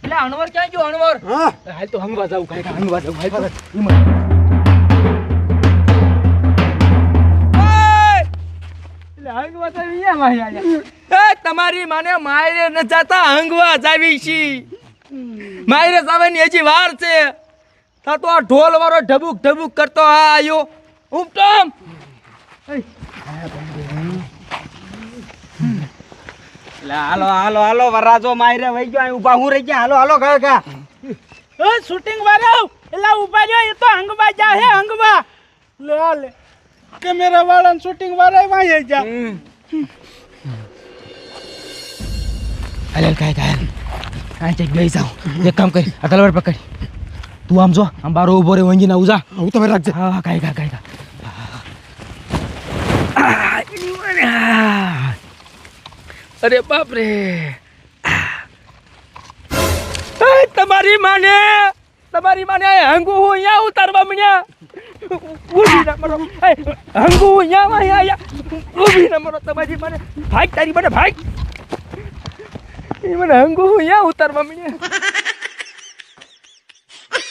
એટલે અણવર ક્યાં ગયો અણવર? હા હાલ તો હંગવા જાવ કાઈ હંગવા જાવ હાલ હંગવા તો અહીંયા માં આયા. એ તમારી માને માયરે ન જાતા હંગવા જાવી છી. માયરે જાવાની હજી વાર છે. તા તો આ ઢોલ વાળો ઢબુક ઢબુક કરતો આયો. ઉપટમ હાલો હાલો હાલો વરાજો માયરે વઈ ગયો ઊભા હું રહી ગયા. હાલો હાલો કાકા એ શૂટિંગ વાળો એલા ઊભા જો એ તો હંગવા જા હે હંગવા લે લે કેમેરા વાળા શૂટિંગ વાળા વાય જા હાલ કાકા આ ચેક ગઈ જાવ. એક કામ કર આ તલવાર પકડ. તું આમ જો આમ બારો ઊભો રે વંજી ના ઉજા. હું તમે રાખજે. હા કાકા કાકા અરે બાપ રે તમારી માને હંગુ હું અહીંયા ઉતારવા મળ્યા. ઊભી ના મરો હંગુ હું અહીંયા ઊભી ના મરો. તમારી માને ભાગ તારી મને ભાગ. એ મને હંગુ હું અહીંયા ઉતારવા મળ્યા.